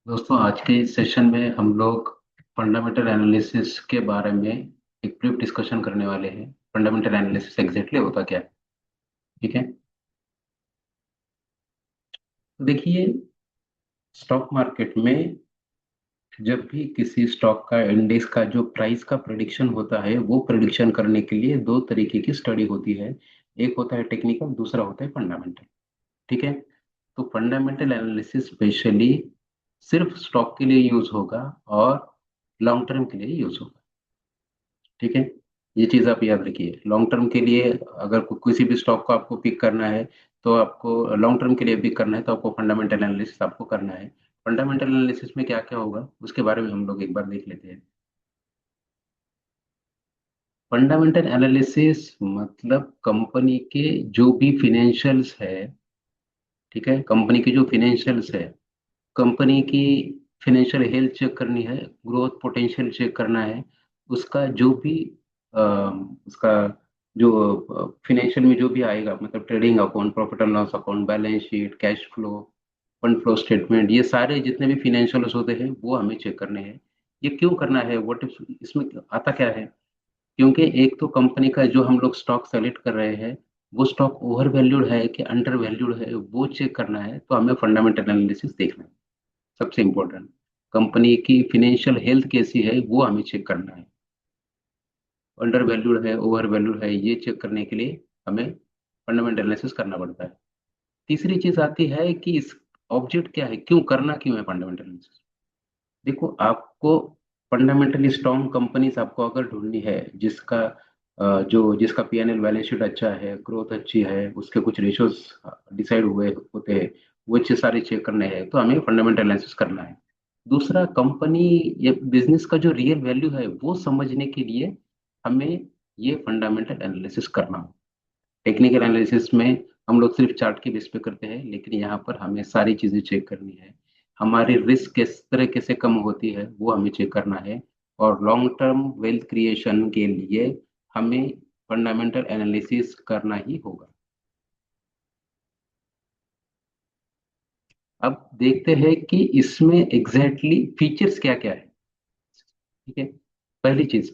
दोस्तों, आज के सेशन में हम लोग फंडामेंटल एनालिसिस के बारे में एक ब्रीफ डिस्कशन करने वाले हैं। फंडामेंटल एनालिसिस एग्जैक्टली होता क्या है? ठीक है। तो देखिए, स्टॉक मार्केट में जब भी किसी स्टॉक का इंडेक्स का जो प्राइस का प्रेडिक्शन होता है, वो प्रेडिक्शन करने के लिए दो तरीके की स्टडी होती है। एक होता है टेक्निकल, दूसरा होता है फंडामेंटल। ठीक है। तो फंडामेंटल एनालिसिस स्पेशली सिर्फ स्टॉक के लिए यूज होगा और लॉन्ग टर्म के लिए यूज होगा। ठीक है। ये चीज आप याद रखिए, लॉन्ग टर्म के लिए अगर किसी भी स्टॉक को आपको पिक करना है, तो आपको लॉन्ग टर्म के लिए पिक करना है तो आपको फंडामेंटल एनालिसिस आपको करना है। फंडामेंटल एनालिसिस में क्या क्या होगा उसके बारे में हम लोग एक बार देख लेते हैं। फंडामेंटल एनालिसिस मतलब कंपनी के जो भी फिनेंशियल्स है, ठीक है, कंपनी के जो फिनेंशियल्स है, कंपनी की फिनेंशियल हेल्थ चेक करनी है, ग्रोथ पोटेंशियल चेक करना है, उसका जो भी उसका जो फिनेंशियल में जो भी आएगा, मतलब trading account, profit and loss account, balance sheet, cash flow, fund flow statement, ये सारे जितने भी फिनेंशियल्स होते हैं वो हमें चेक करने हैं। ये क्यों करना है, व्हाट इसमें आता क्या है? क्योंकि एक तो कंपनी का जो हम लोग स्टॉक सेलेक्ट कर रहे हैं, वो स्टॉक ओवर वैल्यूड है कि अंडर वैल्यूड है, वो चेक करना है, तो हमें फंडामेंटल एनालिसिस देखना है। सबसे इम्पोर्टेंट, कंपनी की फिनेंशियल हेल्थ कैसी है वो हमें चेक करना है। अंडर वैल्यूड है, ओवर वैल्यूड है, ये चेक करने के लिए हमें फंडामेंटल एनालिसिस करना पड़ता है। तीसरी चीज आती है कि इस ऑब्जेक्ट क्या है, क्यों करना, क्यों है फंडामेंटल एनालिसिस। देखो, आपको फंडामेंटली स्ट्रॉन्ग कंपनीज आपको अगर ढूंढनी है, जिसका जिसका पीएनएल बैलेंस शीट अच्छा है, ग्रोथ अच्छी है, उसके कुछ रेशियोज डिसाइड हुए होते हैं, वो चीज सारी चेक करने हैं, तो हमें फंडामेंटल एनालिसिस करना है। दूसरा, कंपनी या बिजनेस का जो रियल वैल्यू है वो समझने के लिए हमें ये फंडामेंटल एनालिसिस करना हो। टेक्निकल एनालिसिस में हम लोग सिर्फ चार्ट की बेस पे करते हैं, लेकिन यहाँ पर हमें सारी चीजें चेक करनी है। हमारी रिस्क किस तरह से कम होती है वो हमें चेक करना है। और लॉन्ग टर्म वेल्थ क्रिएशन के लिए हमें फंडामेंटल एनालिसिस करना ही होगा। अब देखते हैं कि इसमें एग्जैक्टली फीचर्स क्या क्या है। ठीक है। पहली चीज,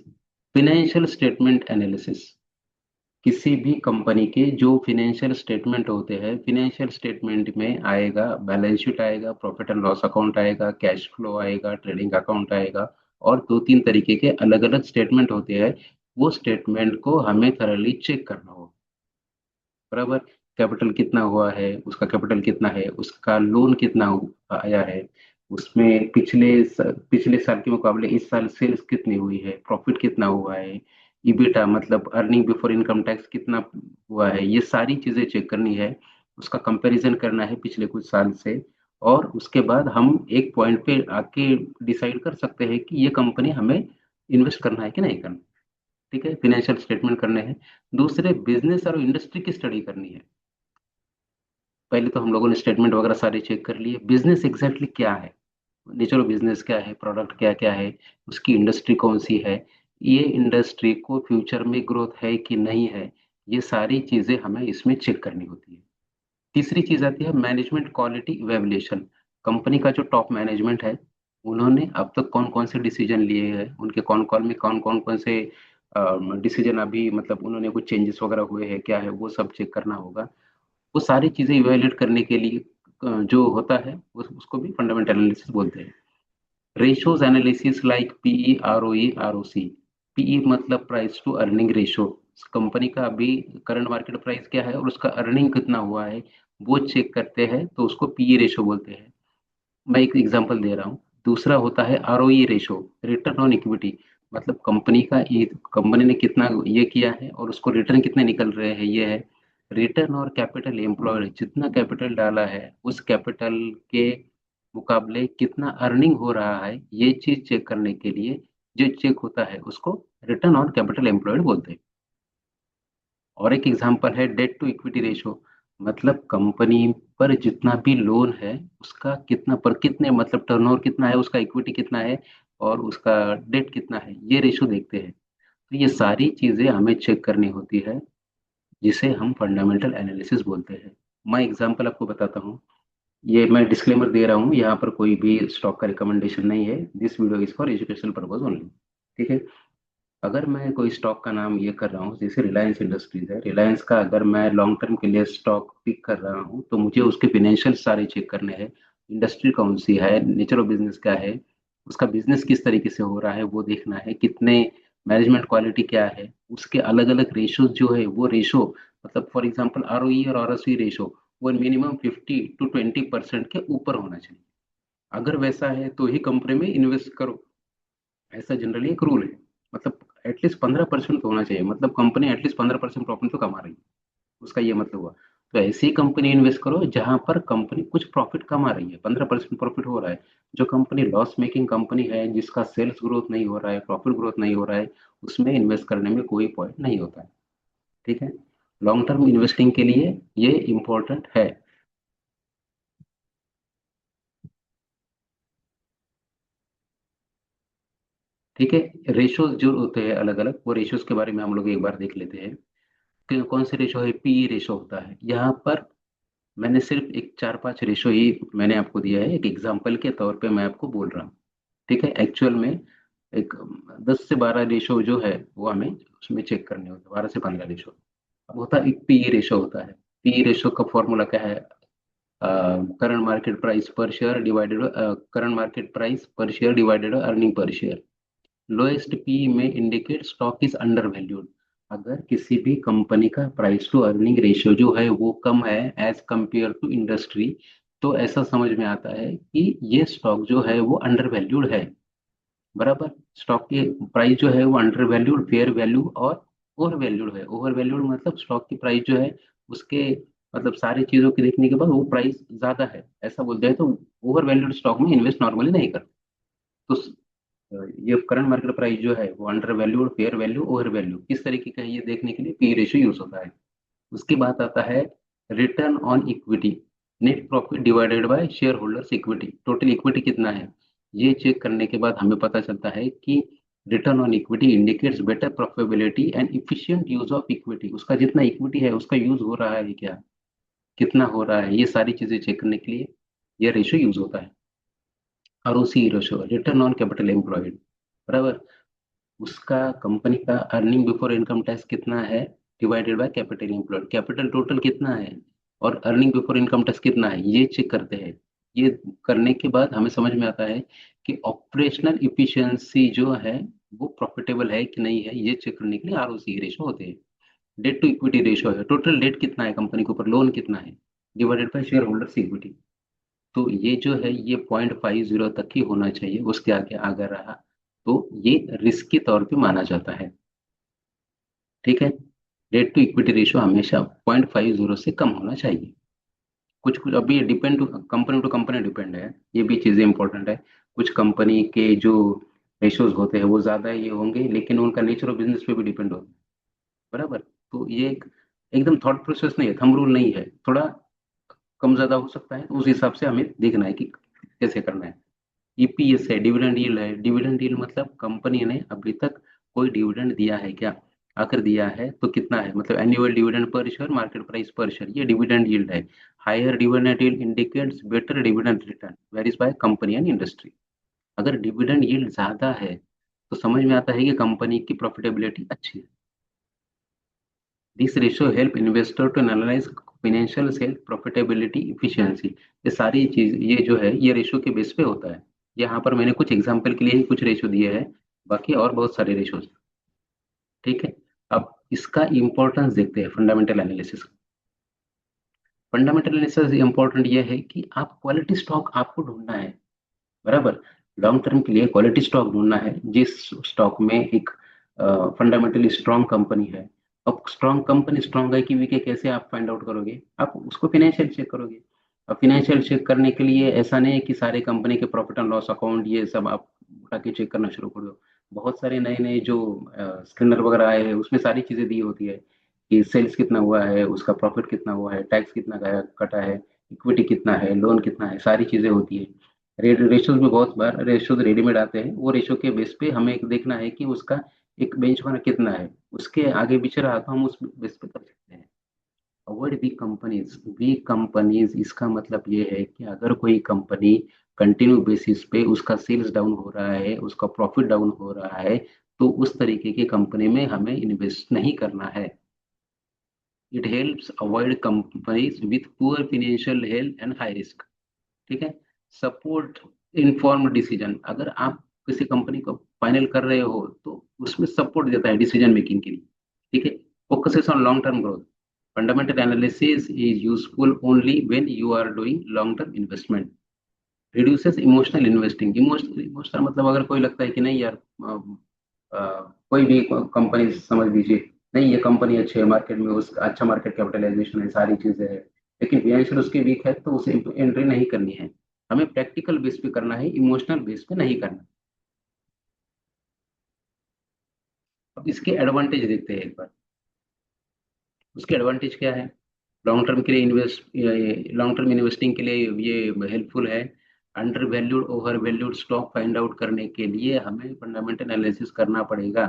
फिनेंशियल स्टेटमेंट एनालिसिस। किसी भी कंपनी के जो फिनेंशियल स्टेटमेंट होते हैं, फिनेंशियल स्टेटमेंट में आएगा बैलेंस शीट, आएगा प्रॉफिट एंड लॉस अकाउंट, आएगा कैश फ्लो, आएगा ट्रेडिंग अकाउंट, आएगा, और दो तीन तरीके के अलग अलग स्टेटमेंट होते हैं। वो स्टेटमेंट को हमें थरली चेक करना होगा। बराबर। कैपिटल कितना हुआ है, उसका कैपिटल कितना है, उसका लोन कितना आया है, उसमें पिछले साल के मुकाबले इस साल सेल्स कितनी हुई है, प्रॉफिट कितना हुआ है, ईबीटा मतलब अर्निंग बिफोर इनकम टैक्स कितना हुआ है, ये सारी चीजें चेक करनी है। उसका कंपैरिजन करना है पिछले कुछ साल से। और उसके बाद हम एक पॉइंट पे आके डिसाइड कर सकते हैं कि ये कंपनी हमें इन्वेस्ट करना है कि नहीं करना। ठीक है, फिनेंशियल स्टेटमेंट करने हैं। दूसरे, बिजनेस और इंडस्ट्री की स्टडी करनी है। पहले तो हम लोगों ने स्टेटमेंट वगैरह सारे चेक कर लिए, बिजनेस एग्जैक्टली क्या है, नेचर ऑफ बिजनेस क्या है, प्रोडक्ट क्या क्या है, उसकी इंडस्ट्री कौन सी है, ये इंडस्ट्री को फ्यूचर में ग्रोथ है कि नहीं है, ये सारी चीजें हमें इसमें चेक करनी होती है। तीसरी चीज आती है मैनेजमेंट क्वालिटी इवेल्युएशन। कंपनी का जो टॉप मैनेजमेंट है, उन्होंने अब तक कौन कौन से डिसीजन लिए हैं, उनके कौन कॉल में कौन कौन कौन से डिसीजन अभी, मतलब उन्होंने कुछ चेंजेस वगैरह हुए हैं क्या है, वो सब चेक करना होगा। वो सारी चीजें इवेल्युएट करने के लिए जो होता है उसको भी फंडामेंटल एनालिसिस बोलते हैं। Ratios analysis like PE, ROE, ROC. PE मतलब price to earning ratio, company का अभी करंट मार्केट प्राइस क्या है और उसका अर्निंग कितना हुआ है, वो चेक करते हैं, तो उसको पीई रेशियो बोलते हैं। मैं एक एग्जांपल दे रहा हूँ। दूसरा होता है ROE ratio, return on equity, मतलब कंपनी ने कितना ये किया है और उसको रिटर्न कितने निकल रहे हैं, ये है। रिटर्न और कैपिटल एम्प्लॉयड, जितना कैपिटल डाला है उस कैपिटल के मुकाबले कितना अर्निंग हो रहा है, ये चीज चेक करने के लिए जो चेक होता है उसको रिटर्न ऑन कैपिटल एम्प्लॉयड बोलते हैं। और एक एग्जांपल है डेट टू इक्विटी रेशियो, मतलब कंपनी पर जितना भी लोन है उसका कितना पर कितने, मतलब टर्नओवर कितना है, उसका इक्विटी कितना है, और उसका डेट कितना है, ये रेशियो देखते हैं। तो ये सारी चीजें हमें चेक करनी होती है, जिसे हम फंडामेंटल एनालिसिस बोलते हैं। मैं एग्जांपल आपको बताता हूँ। ये मैं डिस्क्लेमर दे रहा हूँ, यहाँ पर कोई भी स्टॉक का रिकमेंडेशन नहीं है। This video is for educational purpose only. ठीक है। अगर मैं कोई स्टॉक का नाम ये कर रहा हूँ, जैसे रिलायंस इंडस्ट्रीज है, रिलायंस का अगर मैं लॉन्ग टर्म के लिए स्टॉक पिक कर रहा हूँ तो मुझे उसके फिनेंशियल सारे चेक करने हैं। इंडस्ट्री कौन सी है, नेचर ऑफ बिजनेस क्या है, उसका बिजनेस किस तरीके से हो रहा है वो देखना है, कितने मैनेजमेंट क्वालिटी क्या है, उसके अलग अलग रेशोज जो है वो रेशो, मतलब फॉर एग्जांपल आरओई और आरओसी रेशो वो मिनिमम 50 to 20% के ऊपर होना चाहिए। अगर वैसा है तो ही कंपनी में इन्वेस्ट करो, ऐसा जनरली एक रूल है। मतलब एटलीस्ट 15% तो होना चाहिए, मतलब कंपनी एटलीस्ट 15% प्रॉफिट तो कमा रही है, उसका ये मतलब हुआ। तो ऐसी कंपनी इन्वेस्ट करो जहां पर कंपनी कुछ प्रॉफिट कमा रही है, 15% प्रॉफिट हो रहा है। जो कंपनी लॉस मेकिंग कंपनी है, जिसका सेल्स ग्रोथ नहीं हो रहा है, प्रॉफिट ग्रोथ नहीं हो रहा है, उसमें इन्वेस्ट करने में कोई पॉइंट नहीं होता है। ठीक है। लॉन्ग टर्म इन्वेस्टिंग के लिए ये इंपॉर्टेंट है। ठीक है। रेशियोज जो होते हैं अलग अलग, वो रेशियोज के बारे में हम लोग एक बार देख लेते हैं कि कौन से रेशो है। पीई रेशो होता है यहाँ पर। मैंने सिर्फ एक 4-5 रेशो ही मैंने आपको दिया है, एक एग्जांपल के तौर पे मैं आपको बोल रहा हूँ। ठीक है। एक्चुअल में एक 10 से 12 रेशो जो है वो हमें उसमें चेक करने होते हैं, 12 से 15 रेशो। अब होता है एक पीई रेशो होता है। पीई रेशो का फॉर्मूला क्या है? Current market price per share divided, current market price per share divided earning per share. Lowest P में indicate stock is undervalued. अगर किसी भी कंपनी का प्राइस टू अर्निंग रेशियो जो है वो कम है एज कंपेयर टू इंडस्ट्री, तो ऐसा समझ में आता है कि ये स्टॉक जो है वो अंडर वैल्यूड है। बराबर। स्टॉक की प्राइस जो है वो अंडर वैल्यूड, फेयर वैल्यू और ओवर वैल्यूड है। ओवर वैल्यूड मतलब स्टॉक की प्राइस जो है उसके, मतलब सारी चीजों की देखने के बाद वो प्राइस ज्यादा है, ऐसा बोलते हैं। तो ओवर वैल्यूड स्टॉक में इन्वेस्ट नॉर्मली नहीं करते। तो ये करंट मार्केट प्राइस जो है वो under value, fair value, over value किस तरीके का है ये देखने के लिए पी रेशियो यूज होता है। उसके बाद आता है return on equity, net profit divided by share holders equity, total equity कितना है। ये चेक करने के बाद हमें पता चलता है कि return on equity indicates better profitability and efficient use of equity. उसका जितना इक्विटी है उसका यूज हो रहा है क्या, कितना हो रहा है, ये सारी चीजें चेक करने के लिए ये रेशियो यूज होता है। ROC ratio, return on capital employed. बराबर। उसका कंपनी का अर्निंग बिफोर इनकम टैक्स कितना है divided by capital employed, capital total कितना है और अर्निंग बिफोर इनकम टैक्स कितना है, ये चेक करते हैं। ये करने के बाद हमें समझ में आता है कि ऑपरेशनल इफिशिएंसी जो है वो प्रॉफिटेबल है कि नहीं है, ये चेक करने के लिए आरओसी रेशो होते हैं। डेट टू इक्विटी रेशो है, टोटल डेट कितना है कंपनी के ऊपर, लोन कितना है, divided by share holders equity. तो ये जो है ये 0.50 तक ही होना चाहिए, उसके आगे अगर रहा तो ये रिस्क के तौर पे माना जाता है। ठीक है। डेट टू इक्विटी रेशियो हमेशा 0.50 से कम होना चाहिए। कुछ कुछ अभी डिपेंड टू कंपनी, डिपेंड है, ये भी चीजें इंपॉर्टेंट है। कुछ कंपनी के जो रेशियोज होते हैं वो ज्यादा ये होंगे, लेकिन उनका नेचर ऑफ बिजनेस पे भी डिपेंड होता है। बराबर। तो ये एक एकदम थॉट प्रोसेस नहीं है, थंब रूल नहीं है, थोड़ा कम ज्यादा हो सकता है, तो उस हिसाब से हमें देखना है कि कैसे करना है। ईपीएस है, डिविडेंड यील्ड है। डिविडेंड यील्ड मतलब कंपनी ने अभी तक कोई डिविडेंड दिया है क्या, अगर दिया है तो कितना है, मतलब annual dividend per share, market price per share, ये डिविडेंड यील्ड है। Higher dividend yield indicates better dividend return varies by company and industry. अगर डिविडेंड यील्ड ज्यादा है तो समझ में आता है कि कंपनी की प्रॉफिटेबिलिटी अच्छी है। This ratio help investor to analyse financial self profitability efficiency. ये सारी चीज ये जो है ये रेशियो के बेस पे होता है। यहाँ पर मैंने कुछ एग्जांपल के लिए ही कुछ रेशियो दिए हैं, बाकी और बहुत सारे रेशियोज। ठीक है। अब इसका इंपॉर्टेंस देखते हैं fundamental analysis. Fundamental analysis important ये है कि आप क्वालिटी स्टॉक आपको ढूंढना है। बराबर। लॉन्ग टर्म के लिए क्वालिटी स्टॉक ढूंढना है जिस स्टॉक में एक फंडामेंटली स्ट्रांग कंपनी है। अब स्ट्रांग कंपनी स्ट्रांग है कि वीक है कैसे आप फाइंड आउट करोगे, आप उसको फिनेंशियल चेक करोगे। अब फिनेंशियल चेक करने के लिए ऐसा नहीं है कि सारे कंपनी के प्रॉफिट एंड लॉस अकाउंट ये सब आप उठा के चेक करना शुरू कर दो। बहुत सारे नए नए जो स्कैनर वगैरह आए हैं उसमें सारी चीजें दी होती है कि सेल्स कितना हुआ है, उसका प्रॉफिट कितना हुआ है, टैक्स कितना कटा है, इक्विटी कितना है, लोन कितना है, सारी चीजें होती है। रेशियोज में बहुत बार रेशियोज रेडीमेड आते हैं, वो रेशियो के बेस पे हमें एक देखना है कि उसका एक बेंचमार्क कितना है, उसके आगे पीछे रहा तो हम उस बेस पे कर सकते हैं। अवॉइड वीक कंपनीज इसका मतलब ये है कि अगर कोई कंपनी कंटिन्यू बेसिस पे उसका सेल्स डाउन हो रहा है, उसका प्रॉफिट डाउन हो रहा है, तो उस तरीके की कंपनी में हमें इन्वेस्ट नहीं करना है। It helps avoid companies with poor financial health and high risk. ठीक है। सपोर्ट इन्फॉर्म्ड डिसीजन, अगर आप किसी कंपनी को फाइनल कर रहे हो तो उसमें सपोर्ट देता है डिसीजन मेकिंग के लिए। ठीक है। Focuses on long term growth, fundamental analysis is useful only when you are doing long term investment. Reduces emotional investing, emotional मतलब अगर कोई लगता है कि नहीं यार, कोई भी कंपनी समझ लीजिए, नहीं ये कंपनी अच्छी है, मार्केट में उसका अच्छा मार्केट कैपिटलाइजेशन है, सारी चीजें है, लेकिन फाइनेंशियल उसकी वीक है, तो उसे एंट्री नहीं करनी है। हमें प्रैक्टिकल बेस पे करना है, इमोशनल बेस पे नहीं करना। अब इसके एडवांटेज देखते हैं एक बार। उसके एडवांटेज क्या है? लॉन्ग टर्म इन्वेस्टिंग के लिए ये हेल्पफुल है। Under valued over valued stock find out करने के लिए हमें फंडामेंटल एनालिसिस करना पड़ेगा।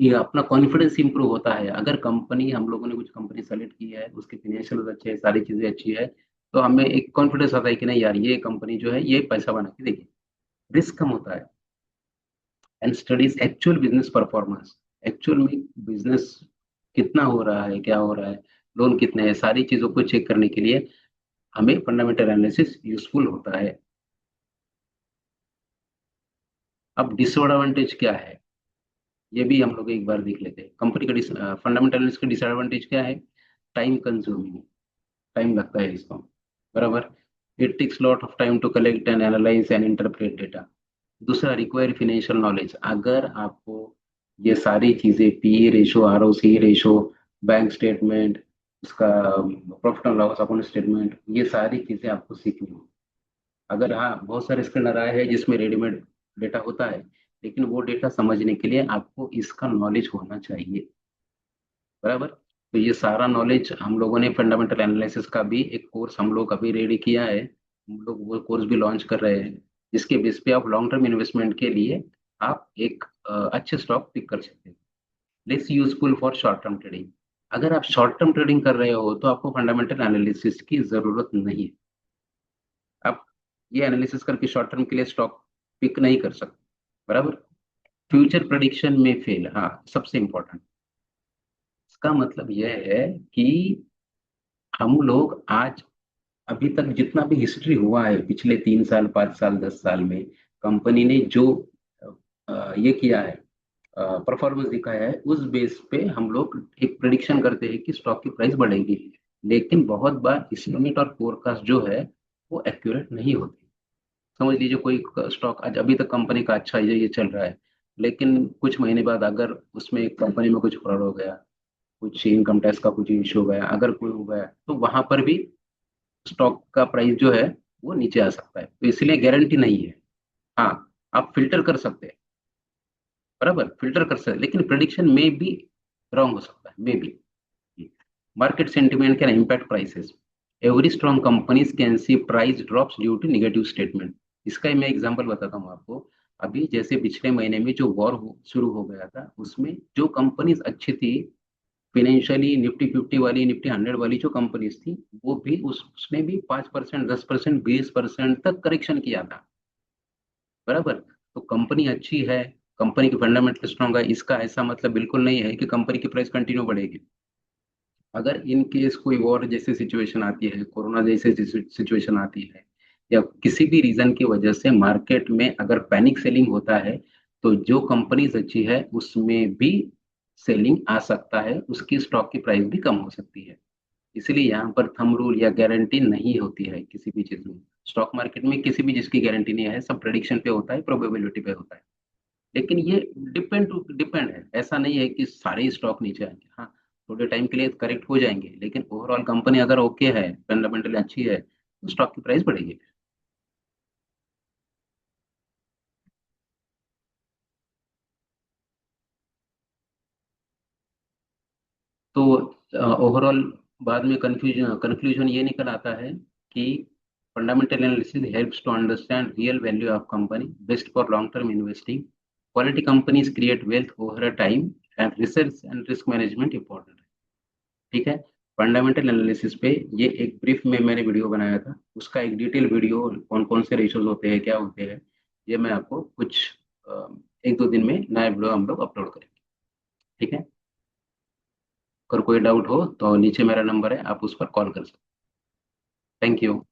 ये अपना कॉन्फिडेंस इंप्रूव होता है। अगर कंपनी, हम लोगों ने कुछ कंपनी सेलेक्ट की है, उसके फाइनेंशियल अच्छे है, सारी चीजें अच्छी है, तो हमें एक कॉन्फिडेंस आता है कि नहीं यार ये कंपनी जो है ये पैसा बना के देगी। रिस्क कम होता है। And studies actual business performance, actual में बिजनेस कितना हो रहा है, क्या हो रहा है, लोन कितने हैं, सारी चीजों को चेक करने के लिए हमें फंडामेंटल एनालिसिस यूजफुल होता है। अब डिसएडवांटेज क्या है, ये भी हम लोग एक बार देख लेते हैं। कंपनी का फंडामेंटल एनालिसिस का डिसएडवांटेज क्या है? टाइम कंज्यूमिंग, टाइम लगता है इसको, बराबर। It takes lot of time to collect and analyse and interpret data. दूसरा, रिक्वायर फिनेंशियल नॉलेज, अगर आपको ये सारी चीजें, P ratio, R O C ratio, bank statement, उसका profit and loss account statement, ये सारी चीजें आपको सीखनी हो। अगर हाँ, बहुत सारे स्कैनर आए हैं जिसमें रेडीमेड डेटा होता है, लेकिन वो डेटा समझने के लिए आपको इसका नॉलेज होना चाहिए, बराबर। तो ये सारा नॉलेज हम लोगों ने फंडामेंटल एनालिसिस का भी एक कोर्स हम लोग अभी रेडी किया है, हम लोग वो कोर्स भी लॉन्च कर रहे हैं, जिसके बेस पे आप लॉन्ग टर्म इन्वेस्टमेंट के लिए आप एक अच्छे स्टॉक पिक कर सकते हैं। Less useful for short term trading, अगर आप शॉर्ट टर्म ट्रेडिंग कर रहे हो तो आपको फंडामेंटल एनालिसिस की जरूरत नहीं है। आप ये एनालिसिस करके शॉर्ट टर्म के लिए स्टॉक पिक नहीं कर सकते, बराबर। फ्यूचर प्रेडिक्शन में फेल, हाँ, सबसे इंपॉर्टेंट। इसका मतलब यह है कि हम लोग आज, अभी तक जितना भी हिस्ट्री हुआ है पिछले 3 साल, 5 साल, 10 साल में, कंपनी ने जो ये किया है, परफॉर्मेंस दिखाया है, उस बेस पे हम लोग एक प्रिडिक्शन करते हैं कि स्टॉक की प्राइस बढ़ेगी। लेकिन बहुत बार एस्टिमेट और फोरकास्ट जो है वो एक्यूरेट नहीं होती। समझ लीजिए कोई स्टॉक आज, अभी तक कंपनी का अच्छा ये चल रहा है, लेकिन कुछ महीने बाद अगर उसमें कंपनी में कुछ फ्रॉड हो गया, कुछ इनकम टैक्स का कुछ इशू हो गया, अगर कोई हो गया, तो वहां पर भी स्टॉक का प्राइस जो है वो नीचे आ सकता है। तो इसलिए गारंटी नहीं है। हाँ, आप फिल्टर कर सकते हैं, बराबर, फिल्टर कर सकते हैं, लेकिन प्रिडिक्शन में भी रॉन्ग हो सकता है, maybe. Market sentiment can impact prices, every strong companies can see price drops due to negative statement. इसका ही मैं एग्जांपल बताता हूँ आपको। अभी जैसे पिछले महीने में जो वॉर शुरू हो गया था, उसमें जो कंपनीज अच्छी थी फाइनेंशियली, निफ्टी 50 वाली, निफ्टी 100 वाली जो कंपनीज थी, वो भी उसने भी 5%, 10%, 20% तक करेक्शन किया था, बराबर। तो कंपनी अच्छी है, कंपनी की फंडामेंटल स्ट्रांग है, इसका ऐसा मतलब बिल्कुल नहीं है कि कंपनी की प्राइस कंटिन्यू बढ़ेगी। अगर इन केस कोई वॉर जैसी सिचुएशन आती है, कोरोना जैसी सिचुएशन आती है, या किसी भी रीजन की वजह से मार्केट में अगर पैनिक सेलिंग होता है, तो जो कंपनीज अच्छी है उसमें भी सेलिंग आ सकता है, उसकी स्टॉक की प्राइस भी कम हो सकती है। इसलिए यहाँ पर थंब रूल या गारंटी नहीं होती है किसी भी चीज में। स्टॉक मार्केट में किसी भी चीज की गारंटी नहीं है, सब प्रेडिक्शन पे होता है, प्रोबेबिलिटी पे होता है। लेकिन ये डिपेंड है, ऐसा नहीं है कि सारे स्टॉक नीचे आएंगे। हाँ, थोड़े टाइम के लिए करेक्ट हो जाएंगे, लेकिन ओवरऑल कंपनी अगर ओके है, फंडामेंटली अच्छी है, तो स्टॉक की प्राइस बढ़ेगी। तो ओवरऑल बाद में कंक्लूजन ये निकल आता है कि fundamental analysis helps to understand real value of company, best for long term investing. Quality companies create wealth over a time, and research and risk management important है। ठीक है। फंडामेंटल एनालिसिस पे ये एक ब्रीफ में मैंने वीडियो बनाया था, उसका एक डिटेल वीडियो कौन कौन से रेशोज होते हैं, क्या होते हैं, ये मैं आपको कुछ अ, एक दो दिन में नया वीडियो हम लोग अपलोड करेंगे। ठीक है। अगर कोई डाउट हो तो नीचे मेरा नंबर है, आप उस पर कॉल कर सकते हैं। Thank you.